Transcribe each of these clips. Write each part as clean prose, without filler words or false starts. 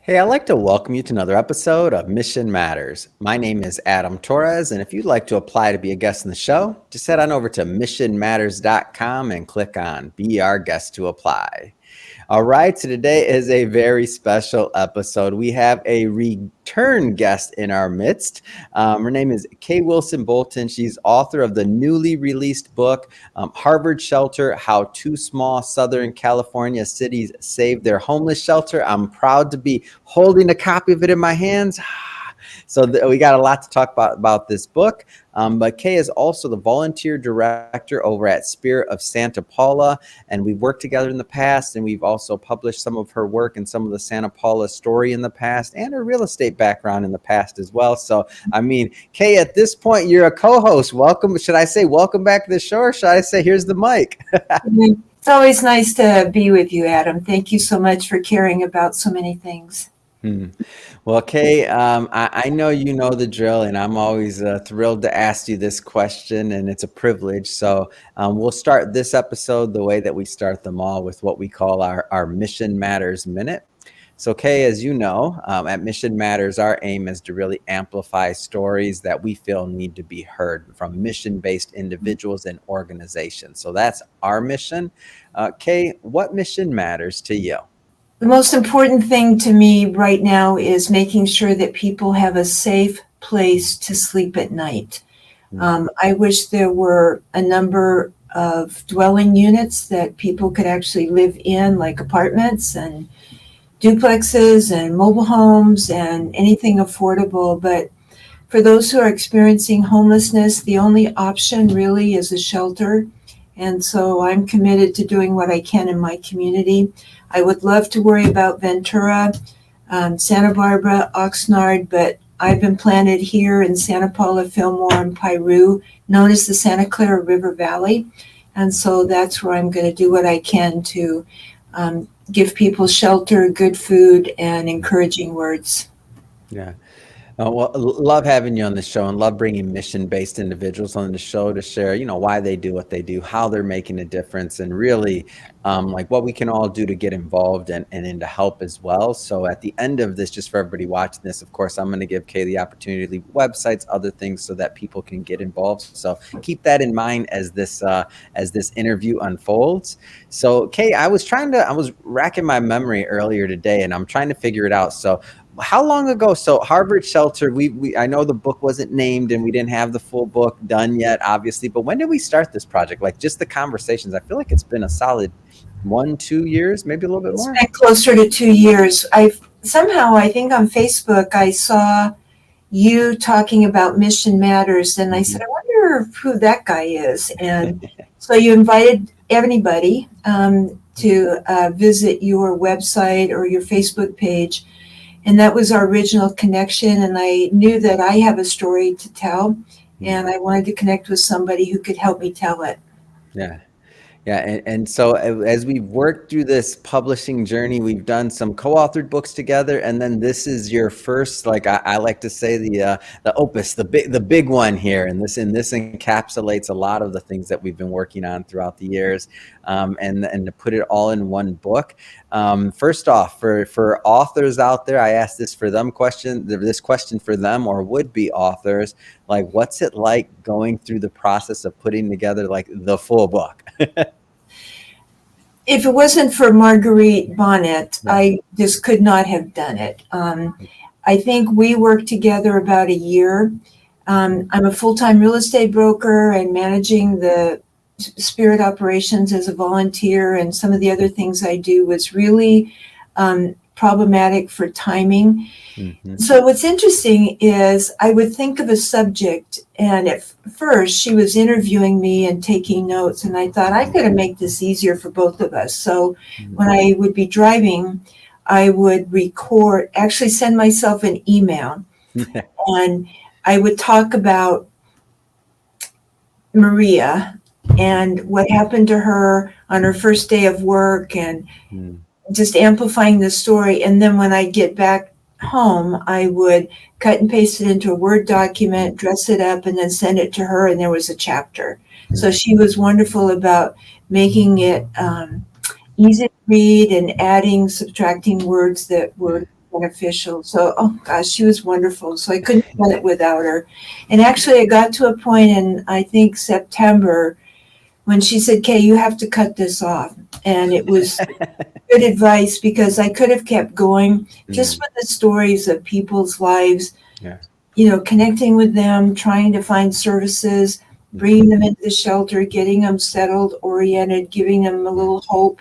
Hey, I'd like to welcome you to another episode of Mission Matters. My name is Adam Torres, and if you'd like to apply to be a guest in the show, just head on over to missionmatters.com and click on Be Our Guest to apply. All right, so today is a very special episode. We have a return guest in our midst. Her name is Kay Wilson-Bolton. She's author of the newly released book, Harvard Shelter, How Two Small Southern California Cities Saved Their Homeless Shelter. I'm proud to be holding a copy of it in my hands. So we got a lot to talk about this book. But Kay is also the volunteer director over at Spirit of Santa Paula. And we've worked together in the past, and we've also published some of her work and some of the Santa Paula story in the past and her real estate background in the past as well. So, I mean, Kay, at this point, you're a co-host. Welcome. Should I say welcome back to the show, or should I say here's the mic? It's always nice to be with you, Adam. Thank you so much for caring about so many things. Well, Kay, I know you know the drill, and I'm always thrilled to ask you this question, and it's a privilege. So we'll start this episode the way that we start them all, with what we call our Mission Matters Minute. So, Kay, as you know, at Mission Matters, our aim is to really amplify stories that we feel need to be heard from mission-based individuals and organizations. So that's our mission. Kay, what mission matters to you? The most important thing to me right now is making sure that people have a safe place to sleep at night. I wish there were a number of dwelling units that people could actually live in, like apartments and duplexes and mobile homes and anything affordable. But for those who are experiencing homelessness, the only option really is a shelter. And so I'm committed to doing what I can in my community. I would love to worry about Ventura, Santa Barbara, Oxnard, but I've been planted here in Santa Paula, Fillmore, and Piru, known as the Santa Clara River Valley. And so that's where I'm going to do what I can to give people shelter, good food, and encouraging words. Yeah. Well, love having you on the show, and love bringing mission-based individuals on the show to share, why they do what they do, how they're making a difference, and really like what we can all do to get involved and to help as well. So at the end of this, just for everybody watching this, of course, I'm going to give Kay the opportunity to leave websites, other things, so that people can get involved. So keep that in mind as this interview unfolds. So Kay, I was racking my memory earlier today, and I'm trying to figure it out. So how long ago? So Harvard Shelter, I know the book wasn't named and we didn't have the full book done yet, obviously, but when did we start this project? Like, just the conversations. I feel like it's been a solid 1-2 years, maybe a little bit more. It's been closer to 2 years. I think on Facebook, I saw you talking about Mission Matters, and I said, I wonder who that guy is. And so you invited anybody to visit your website or your Facebook page. And that was our original connection. And I knew that I have a story to tell, and I wanted to connect with somebody who could help me tell it. Yeah. Yeah. And so as we've worked through this publishing journey, we've done some co-authored books together. And then this is your first, like I like to say, the Opus, the big one here. And this encapsulates a lot of the things that we've been working on throughout the years, and to put it all in one book. First off, for authors out there, I asked this question for them, or would-be authors, like, what's it like going through the process of putting together like the full book? If it wasn't for Marguerite Bonnet, I just could not have done it. I think we worked together about a year. I'm a full-time real estate broker and managing the Spirit operations as a volunteer, and some of the other things I do was really problematic for timing. So what's interesting is I would think of a subject, and at first she was interviewing me and taking notes, and I thought I gotta make this easier for both of us. So when I would be driving, I would actually send myself an email, and I would talk about Maria and what happened to her on her first day of work, and just amplifying the story. And then when I get back home, I would cut and paste it into a Word document, dress it up, and then send it to her, and there was a chapter. So she was wonderful about making it easy to read and adding, subtracting words that were beneficial. So, oh gosh, she was wonderful. So I couldn't have done it without her. And actually, I got to a point in, I think, September when she said, Kay, you have to cut this off. And it was good advice because I could have kept going just with the stories of people's lives, connecting with them, trying to find services, bringing them into the shelter, getting them settled, oriented, giving them a little hope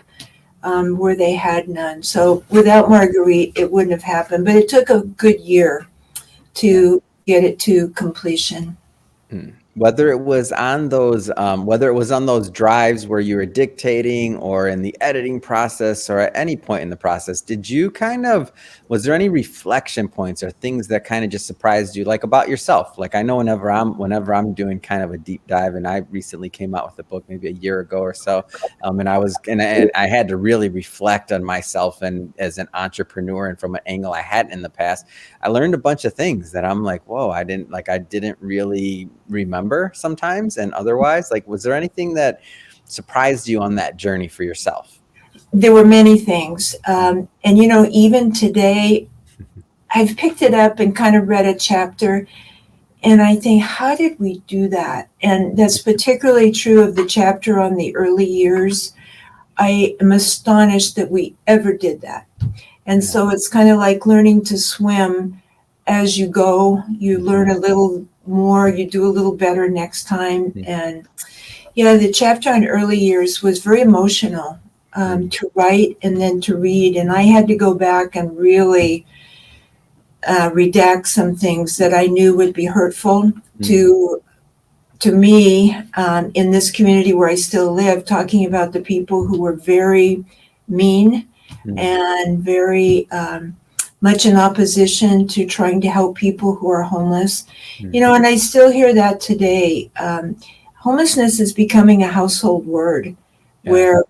where they had none. So without Marguerite, it wouldn't have happened. But it took a good year to get it to completion. Whether it was on those drives where you were dictating or in the editing process or at any point in the process, was there any reflection points or things that kind of just surprised you, like about yourself? Like I know whenever I'm doing kind of a deep dive, and I recently came out with a book maybe a year ago or so, and I had to really reflect on myself and as an entrepreneur and from an angle I hadn't in the past. I learned a bunch of things that I'm like, whoa, I didn't really remember sometimes, and otherwise, like, was there anything that surprised you on that journey for yourself? There were many things. And, even today, I've picked it up and kind of read a chapter, and I think, how did we do that? And that's particularly true of the chapter on the early years. I am astonished that we ever did that. And so it's kind of like learning to swim as you go. You learn a little more, you do a little better next time. And the chapter on early years was very emotional to write and then to read. And I had to go back and really redact some things that I knew would be hurtful to me in this community where I still live, talking about the people who were very mean and very much in opposition to trying to help people who are homeless. And I still hear that today. Homelessness is becoming a household word where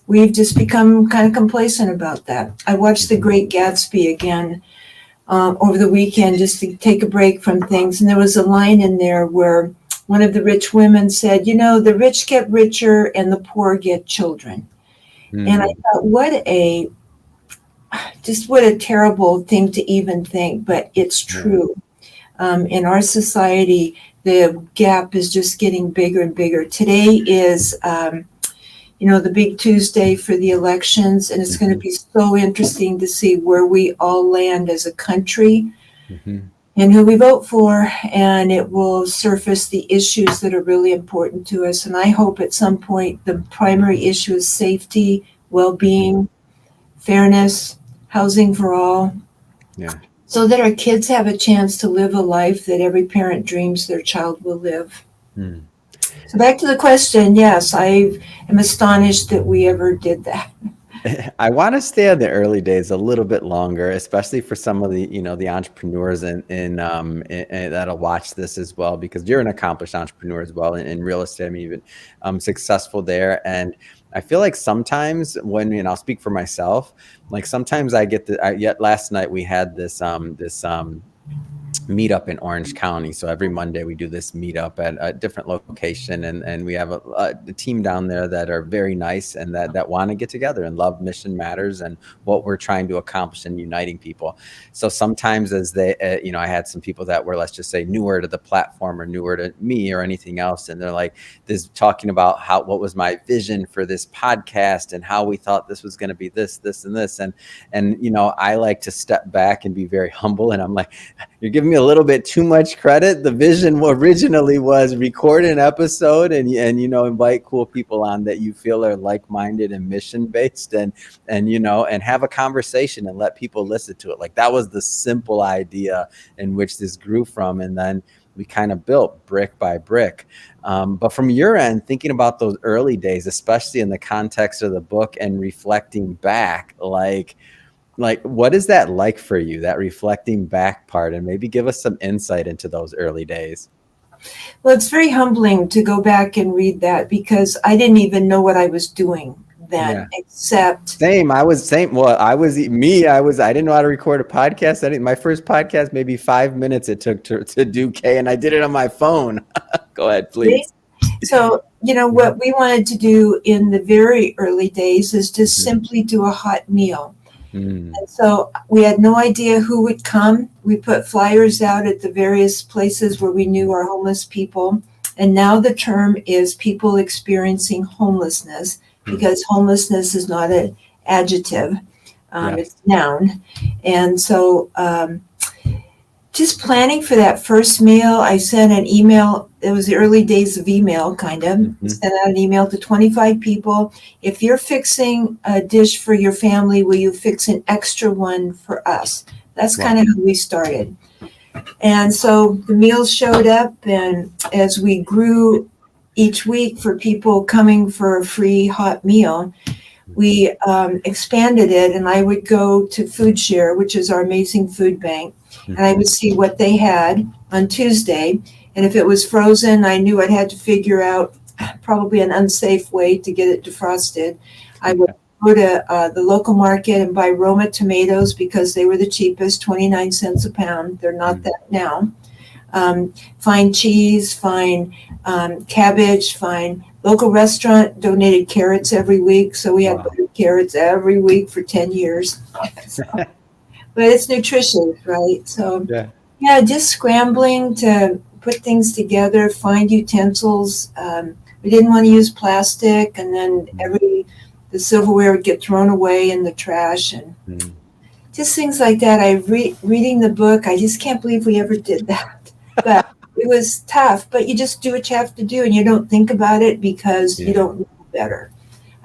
we've just become kind of complacent about that. I watched The Great Gatsby again over the weekend just to take a break from things. And there was a line in there where one of the rich women said, the rich get richer and the poor get children. And I thought, what a terrible thing to even think, but it's true. In our society, the gap is just getting bigger and bigger. Today is, the big Tuesday for the elections, and it's going to be so interesting to see where we all land as a country and who we vote for, and it will surface the issues that are really important to us. And I hope at some point the primary issue is safety, well-being, fairness, housing for all, so that our kids have a chance to live a life that every parent dreams their child will live. So back to the question, yes, I am astonished that we ever did that. I want to stay on the early days a little bit longer, especially for some of the, the entrepreneurs in that'll watch this as well, because you're an accomplished entrepreneur as well in real estate. I'm even successful there. And I feel like sometimes when, I'll speak for myself, like sometimes I get yet last night we had this meetup in Orange County. So every Monday we do this meetup at a different location, and we have a team down there that are very nice and that want to get together and love Mission Matters and what we're trying to accomplish in uniting people. So sometimes as they, I had some people that were, let's just say, newer to the platform or newer to me or anything else. And they're like, this talking about what was my vision for this podcast and how we thought this was going to be this, and this. And I like to step back and be very humble. And I'm like, you're giving me a little bit too much credit. The vision originally was record an episode and invite cool people on that you feel are like-minded and mission-based and have a conversation and let people listen to it. Like that was the simple idea in which this grew from, and then we kind of built brick by brick. But from your end, thinking about those early days, especially in the context of the book and reflecting back, like what is that like for you, that reflecting back part, and maybe give us some insight into those early days? Well, it's very humbling to go back and read that because I didn't even know what I was doing then, except same. I didn't know how to record a podcast. My first podcast, maybe 5 minutes it took to do, Kay, and I did it on my phone. Go ahead, please. So, what we wanted to do in the very early days is just simply do a hot meal. Mm. And so we had no idea who would come. We put flyers out at the various places where we knew our homeless people. And now the term is people experiencing homelessness, because homelessness is not an adjective, it's noun. And so just planning for that first meal, I sent an email. It was the early days of email, kind of. Sent out an email to 25 people. If you're fixing a dish for your family, will you fix an extra one for us? That's kind of how we started. And so the meals showed up, and as we grew each week for people coming for a free hot meal, we expanded it, and I would go to Food Share, which is our amazing food bank, and I would see what they had on Tuesday. And if it was frozen, I knew I'd had to figure out probably an unsafe way to get it defrosted. I would go to the local market and buy Roma tomatoes because they were the cheapest, 29 cents a pound. They're not that now. Find cheese, find cabbage, find local restaurant donated carrots every week. So we had buttered carrots every week for 10 years. But it's nutritious, right? So yeah, just scrambling to put things together, find utensils. We didn't want to use plastic, and then the silverware would get thrown away in the trash, and just things like that. Reading the book, I just can't believe we ever did that. But it was tough, but you just do what you have to do, and you don't think about it because you don't know better.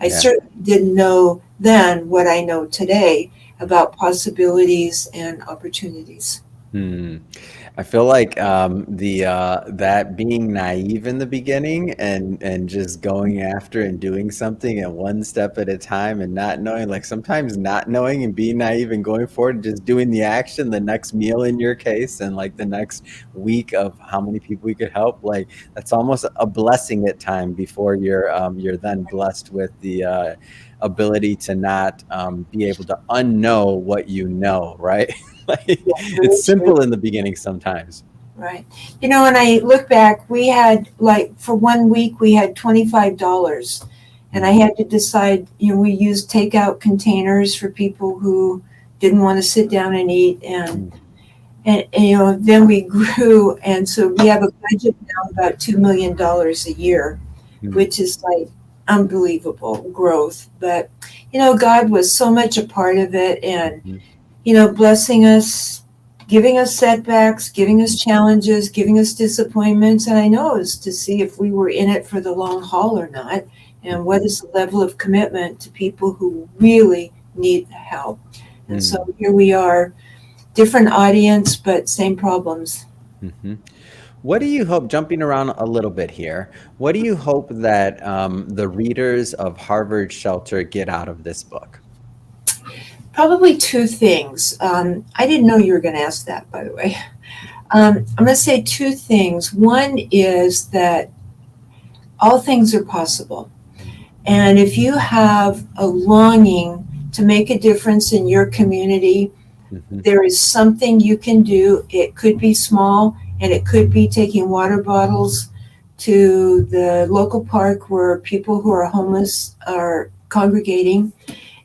I certainly didn't know then what I know today about possibilities and opportunities. I feel like that being naive in the beginning and just going after and doing something and one step at a time and not knowing, like sometimes not knowing and being naive and going forward and just doing the action, the next meal in your case, and like the next week of how many people we could help, like that's almost a blessing at time before you're then blessed with the ability to not be able to unknow what you know, right? It's simple in the beginning sometimes. Right. You know, when I look back, we had for 1 week, we had $25, and I had to decide, we used takeout containers for people who didn't want to sit down and eat. And then we grew. And so we have a budget now about $2 million a year, which is like unbelievable growth. But, God was so much a part of it, and blessing us, giving us setbacks, giving us challenges, giving us disappointments. And I know it's to see if we were in it for the long haul or not, and what is the level of commitment to people who really need help. And so here we are, different audience, but same problems. What do you hope, jumping around a little bit here, what do you hope that the readers of Harvard Shelter get out of this book? Probably two things. I didn't know you were going to ask that, by the way. I'm going to say two things. One is that all things are possible. And if you have a longing to make a difference in your community, there is something you can do. It could be small, and it could be taking water bottles to the local park where people who are homeless are congregating.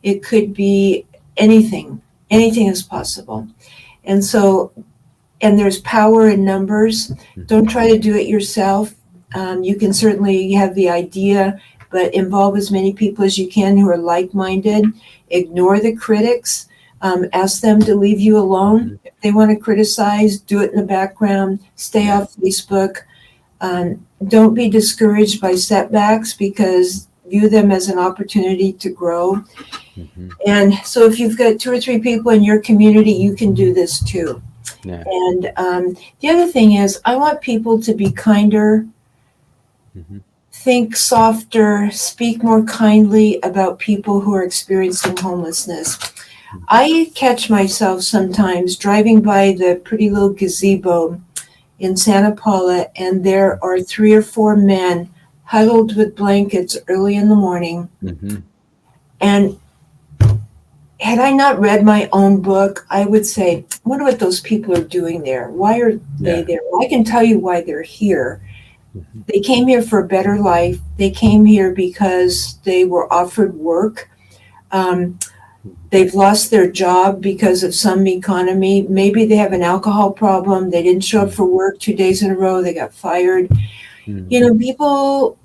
It could be anything is possible. And so, and there's power in numbers. Don't try to do it yourself. You can certainly have the idea, but involve as many people as you can who are like-minded. Ignore the critics. Ask them to leave you alone. If they want to criticize, do it in the background. Stay off Facebook. Don't be discouraged by setbacks, because view them as an opportunity to grow. And so if you've got 2 or 3 people in your community, you can do this too. And the other thing is, I want people to be kinder, think softer, speak more kindly about people who are experiencing homelessness. I catch myself sometimes driving by the pretty little gazebo in Santa Paula, and there are 3 or 4 men huddled with blankets early in the morning. And had I not read my own book, I would say, I wonder what those people are doing there. Why are they there? Well, I can tell you why they're here. They came here for a better life. They came here because they were offered work. they've lost their job because of some economy. Maybe they have an alcohol problem. They didn't show up for work 2 days in a row. They got fired. People,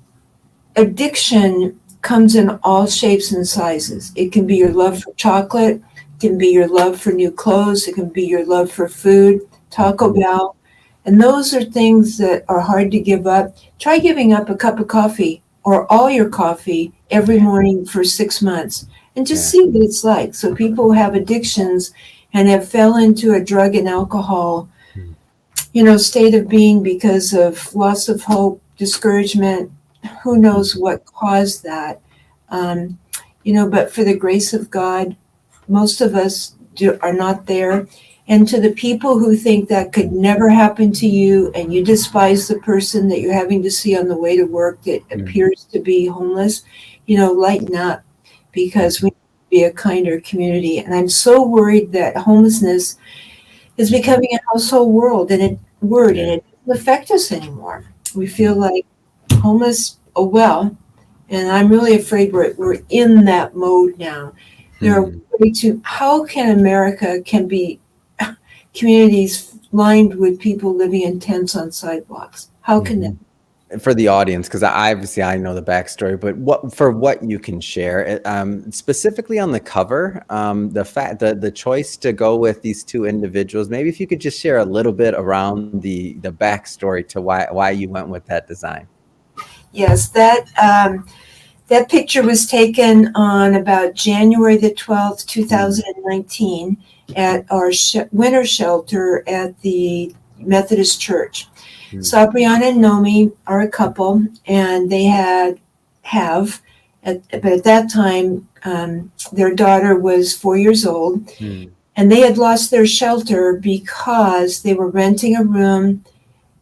addiction comes in all shapes and sizes. It can be your love for chocolate. It can be your love for new clothes. It can be your love for food, Taco Bell. And those are things that are hard to give up. Try giving up a cup of coffee or all your coffee every morning for 6 months and just see what it's like. So people who have addictions and have fell into a drug and alcohol, state of being because of loss of hope, discouragement, who knows what caused that. But for the grace of God, most of us are not there. And to the people who think that could never happen to you and you despise the person that you're having to see on the way to work that appears to be homeless, lighten up, because we need to be a kinder community. And I'm so worried that homelessness is becoming a household word and it doesn't affect us anymore. We feel like homeless, and I'm really afraid we're in that mode now. How can America be communities lined with people living in tents on sidewalks? How can that? For the audience, because I know the backstory, but what you can share, specifically on the cover, the choice to go with these two individuals, maybe if you could just share a little bit around the backstory to why you went with that design. Yes, that picture was taken on about January the 12th, 2019 at our winter shelter at the Methodist Church. Sabriana and Nomi are a couple, and they but at that time, their daughter was 4 years old, and they had lost their shelter because they were renting a room,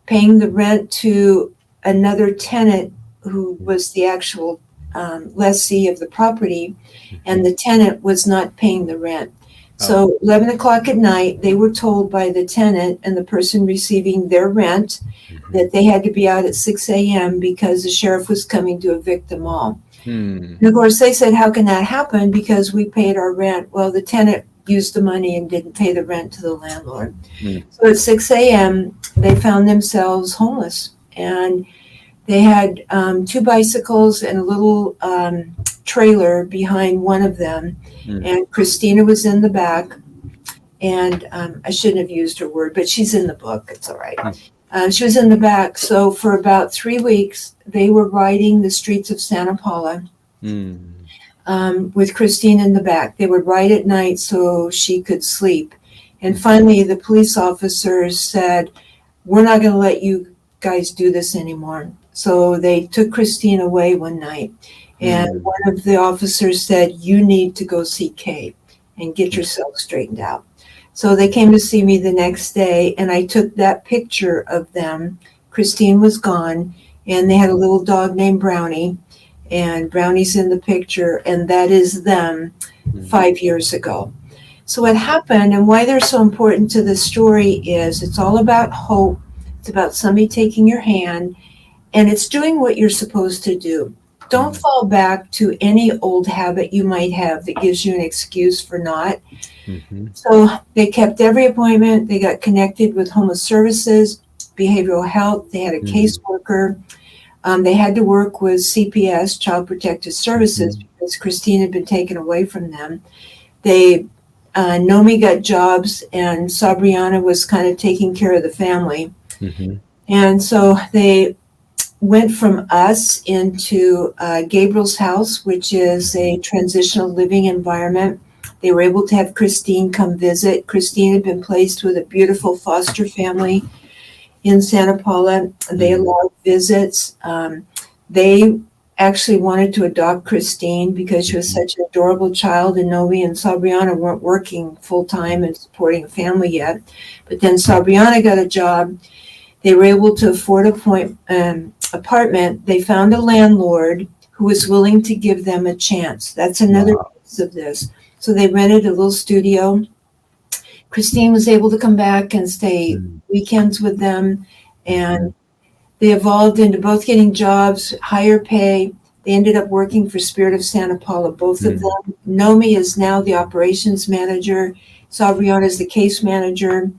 paying the rent to another tenant who was the actual lessee of the property, and the tenant was not paying the rent. So 11 o'clock at night, they were told by the tenant and the person receiving their rent that they had to be out at 6 a.m. because the sheriff was coming to evict them all. And of course, they said, how can that happen? Because we paid our rent. Well, the tenant used the money and didn't pay the rent to the landlord. So at 6 a.m., they found themselves homeless. And they had 2 bicycles and a little trailer behind one of them. And Christina was in the back. And I shouldn't have used her word, but she's in the book. It's all right. She was in the back. So for about 3 weeks, they were riding the streets of Santa Paula with Christine in the back. They would ride at night so she could sleep. And finally, the police officers said, we're not going to let you guys do this anymore. So they took Christine away one night. And one of the officers said, you need to go see Kay and get yourself straightened out. So they came to see me the next day, and I took that picture of them. Christine was gone, and they had a little dog named Brownie, and Brownie's in the picture, and that is them 5 years ago. So what happened and why they're so important to the story is it's all about hope. It's about somebody taking your hand, and it's doing what you're supposed to do. Don't fall back to any old habit you might have that gives you an excuse for not. So they kept every appointment. They got connected with homeless services, behavioral health. They had a caseworker. They had to work with CPS, Child Protective Services, because Christine had been taken away from them. Nomi got jobs, and Sabriana was kind of taking care of the family. And so they went from us into Gabriel's house, which is a transitional living environment. They were able to have Christine come visit. Christine had been placed with a beautiful foster family in Santa Paula. They allowed visits. They actually wanted to adopt Christine because she was such an adorable child, and Nomi and Sabriana weren't working full-time and supporting a family yet. But then Sabriana got a job. They were able to afford an apartment. They found a landlord who was willing to give them a chance. That's another piece of this. So they rented a little studio. Christine was able to come back and stay weekends with them. And they evolved into both getting jobs, higher pay. They ended up working for Spirit of Santa Paula, both of them. Nomi is now the operations manager. Sabriana is the case manager,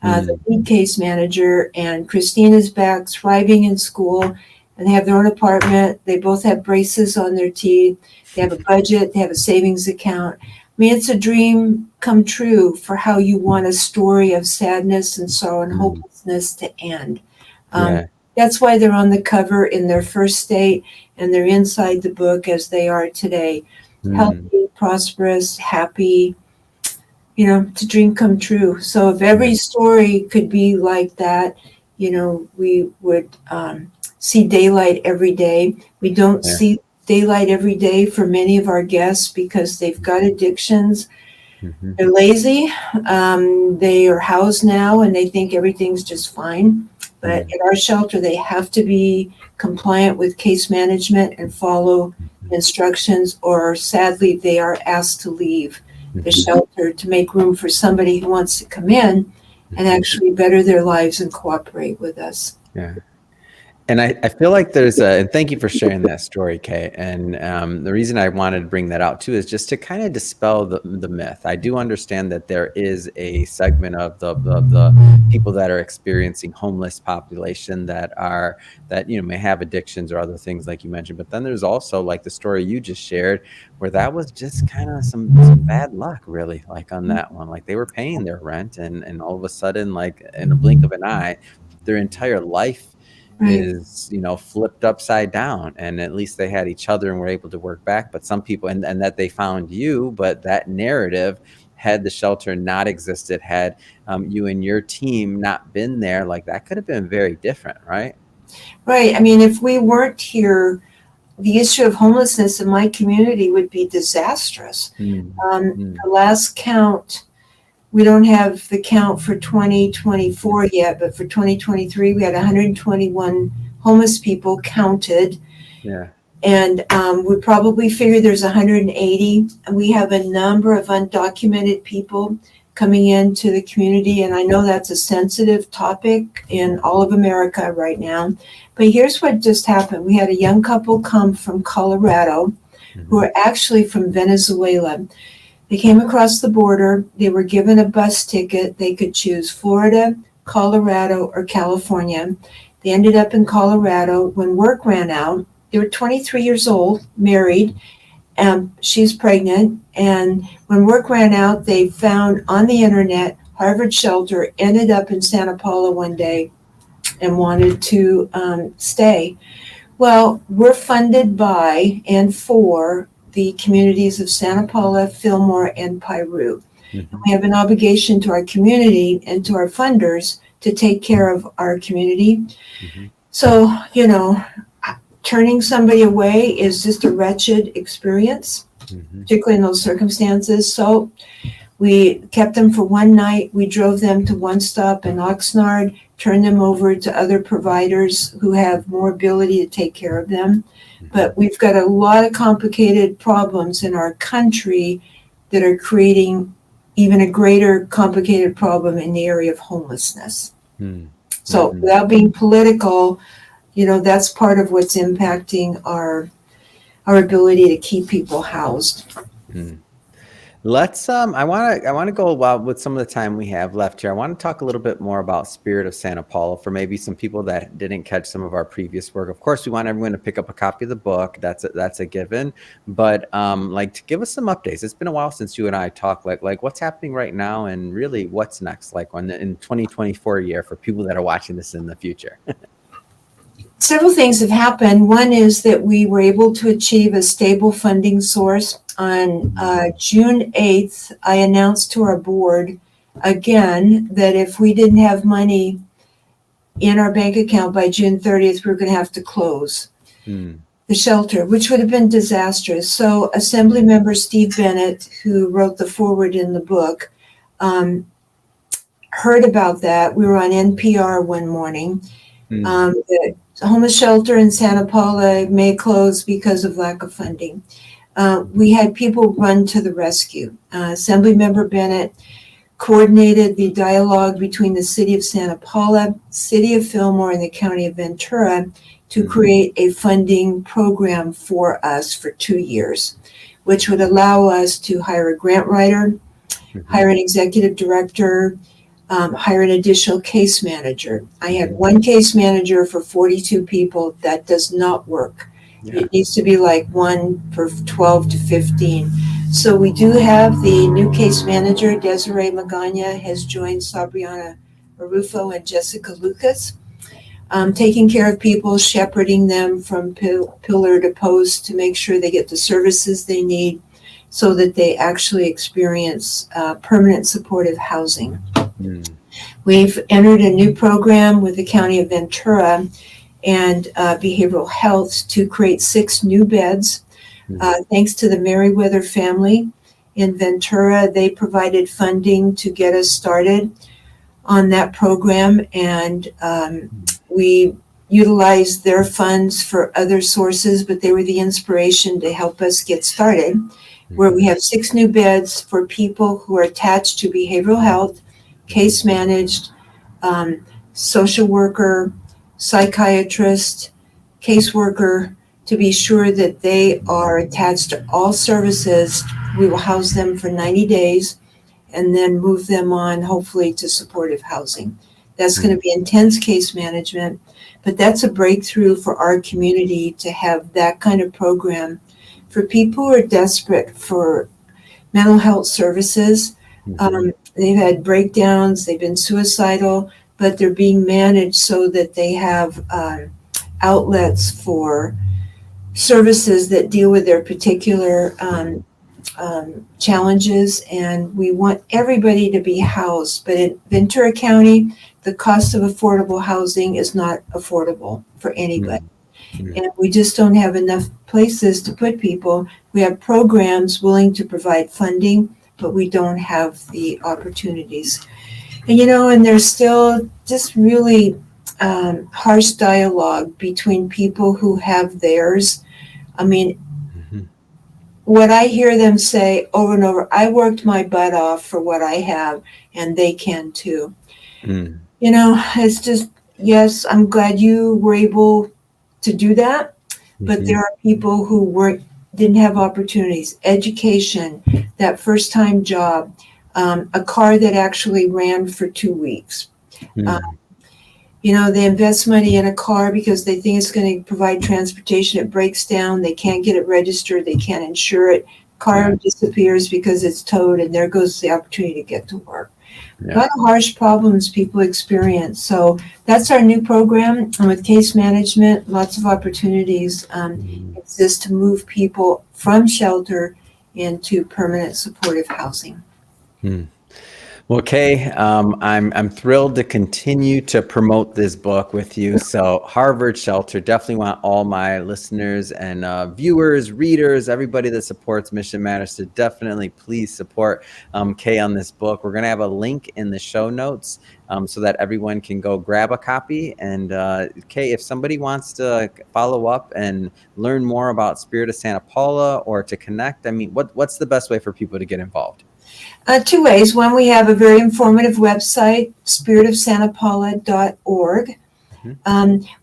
the lead case manager, and Christina's back, thriving in school, and they have their own apartment. They both have braces on their teeth. They have a budget. They have a savings account. I mean, it's a dream come true for how you want a story of sadness and sorrow and hopelessness to end. That's why they're on the cover in their first state, and they're inside the book as they are today. Healthy, prosperous, happy, you know, to dream come true. So if every story could be like that, you know, we would see daylight every day. We don't see daylight every day for many of our guests because they've got addictions. They're lazy. They are housed now and they think everything's just fine. But at our shelter, they have to be compliant with case management and follow instructions, or sadly, they are asked to leave the shelter to make room for somebody who wants to come in and actually better their lives and cooperate with us. Yeah. And I feel like and thank you for sharing that story, Kay. And the reason I wanted to bring that out too is just to kind of dispel the myth. I do understand that there is a segment of the people that are experiencing homeless population that you know, may have addictions or other things like you mentioned. But then there's also like the story you just shared, where that was just kind of some bad luck, really, like on that one. Like they were paying their rent, and all of a sudden, like in a blink of an eye, their entire life is, you know, flipped upside down. And at least they had each other and were able to work back. But some people, and that they found you, but that narrative, had the shelter not existed, had you and your team not been there, like that could have been very different, right? Right. I mean, if we weren't here, the issue of homelessness in my community would be disastrous. The last count, we don't have the count for 2024 yet, but for 2023, we had 121 homeless people counted. And we probably figure there's 180. And we have a number of undocumented people coming into the community. And I know that's a sensitive topic in all of America right now. But here's what just happened. We had a young couple come from Colorado who are actually from Venezuela. They came across the border. They were given a bus ticket. They could choose Florida, Colorado, or California. They ended up in Colorado. When work ran out, they were 23 years old, married, and she's pregnant. And when work ran out, they found on the internet Harvard Shelter, ended up in Santa Paula one day and wanted to stay. Well, we're funded by and for the communities of Santa Paula, Fillmore, and Piru. We have an obligation to our community and to our funders to take care of our community. So, you know, turning somebody away is just a wretched experience, particularly in those circumstances. So we kept them for one night. We drove them to One Stop in Oxnard, turned them over to other providers who have more ability to take care of them. But we've got a lot of complicated problems in our country that are creating even a greater complicated problem in the area of homelessness. So without being political, you know, that's part of what's impacting our ability to keep people housed. Let's I want to go with some of the time we have left here. I want to talk a little bit more about Spirit of Santa Paula for maybe some people that didn't catch some of our previous work. Of course, we want everyone to pick up a copy of the book. That's a given. But like, to give us some updates. It's been a while since you and I talked. Like what's happening right now, and really what's next? Like in 2024 year for people that are watching this in the future. Several things have happened. One is that we were able to achieve a stable funding source. On June 8th, I announced to our board again that if we didn't have money in our bank account by June 30th, we were going to have to close the shelter, which would have been disastrous. So Assembly Member Steve Bennett, who wrote the foreword in the book, heard about that. We were on NPR one morning. The homeless shelter in Santa Paula may close because of lack of funding. We had people run to the rescue. Assemblymember Bennett coordinated the dialogue between the city of Santa Paula, city of Fillmore, and the county of Ventura, to create a funding program for us for 2 years, which would allow us to hire a grant writer, hire an executive director, hire an additional case manager. I had one case manager for 42 people. That does not work. Yeah. It needs to be like one for 12 to 15. So we do have the new case manager, Desiree Magana, has joined Sabriana Arufo and Jessica Lucas, taking care of people, shepherding them from pillar to post to make sure they get the services they need so that they actually experience permanent supportive housing. We've entered a new program with the County of Ventura and behavioral health to create 6 new beds. Thanks to the Merriweather family in Ventura, they provided funding to get us started on that program, and we utilized their funds for other sources, but they were the inspiration to help us get started, where we have 6 new beds for people who are attached to behavioral health, case managed, social worker, psychiatrist, caseworker, to be sure that they are attached to all services. We will house them for 90 days and then move them on, hopefully, to supportive housing. That's going to be intense case management, but that's a breakthrough for our community to have that kind of program for people who are desperate for mental health services. They've had breakdowns, they've been suicidal, but they're being managed so that they have outlets for services that deal with their particular challenges. And we want everybody to be housed. But in Ventura County, the cost of affordable housing is not affordable for anybody. And we just don't have enough places to put people. We have programs willing to provide funding, but we don't have the opportunities. And, and there's still just really harsh dialogue between people who have theirs. I mean, what I hear them say over and over, I worked my butt off for what I have, and they can too. It's just, yes, I'm glad you were able to do that, but there are people who didn't have opportunities, education, that first time job, a car that actually ran for 2 weeks. They invest money in a car because they think it's going to provide transportation. It breaks down. They can't get it registered. They can't insure it. Car disappears because it's towed, and there goes the opportunity to get to work. A lot of harsh problems people experience. So that's our new program. And with case management, lots of opportunities exist to move people from shelter into permanent supportive housing. Well, Kay, I'm thrilled to continue to promote this book with you. So Harvard Shelter, definitely want all my listeners and viewers, readers, everybody that supports Mission Matters to definitely please support Kay on this book. We're going to have a link in the show notes so that everyone can go grab a copy. And Kay, if somebody wants to follow up and learn more about Spirit of Santa Paula or to connect, I mean, what's the best way for people to get involved? 2 ways. One, we have a very informative website, spiritofsantapaula.org.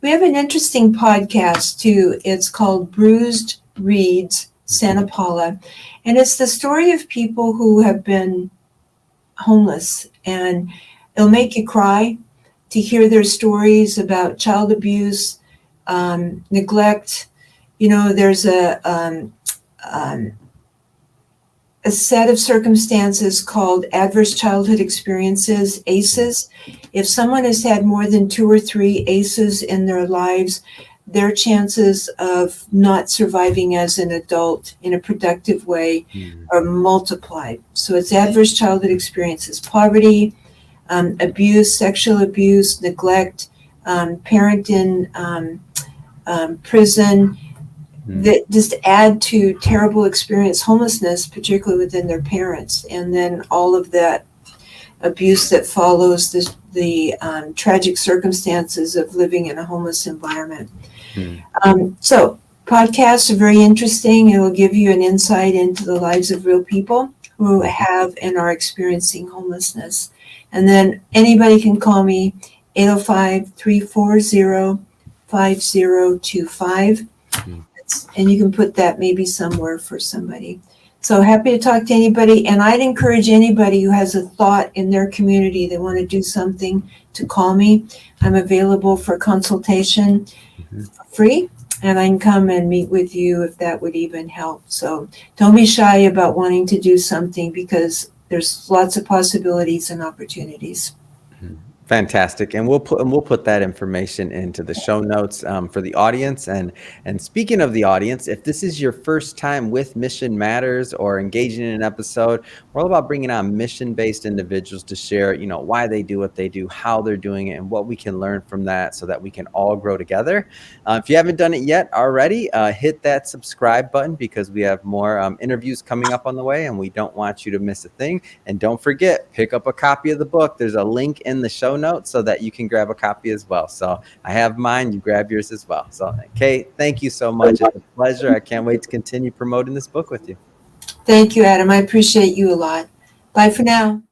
We have an interesting podcast, too. It's called Bruised Reads Santa Paula. And it's the story of people who have been homeless. And it'll make you cry to hear their stories about child abuse, neglect. There's a set of circumstances called adverse childhood experiences, ACEs. If someone has had more than 2 or 3 ACEs in their lives, their chances of not surviving as an adult in a productive way are multiplied. So it's adverse childhood experiences, poverty, abuse, sexual abuse, neglect, parent in prison, that just add to terrible experience, homelessness, particularly within their parents, and then all of that abuse that follows the tragic circumstances of living in a homeless environment. So podcasts are very interesting. It will give you an insight into the lives of real people who have and are experiencing homelessness. And then anybody can call me, 805-340 5025. And you can put that maybe somewhere for somebody. So happy to talk to anybody. And I'd encourage anybody who has a thought in their community, they want to do something, to call me. I'm available for consultation for free. And I can come and meet with you if that would even help. So don't be shy about wanting to do something, because there's lots of possibilities and opportunities. Fantastic, and we'll put that information into the show notes for the audience. And speaking of the audience, if this is your first time with Mission Matters or engaging in an episode, we're all about bringing on mission-based individuals to share, why they do what they do, how they're doing it, and what we can learn from that, so that we can all grow together. If you haven't done it yet already, hit that subscribe button, because we have more interviews coming up on the way, and we don't want you to miss a thing. And don't forget, pick up a copy of the book. There's a link in the show notes so that you can grab a copy as well. So I have mine, you grab yours as well. So Kay, thank you so much. It's a pleasure. I can't wait to continue promoting this book with you. Thank you, Adam. I appreciate you a lot. Bye for now.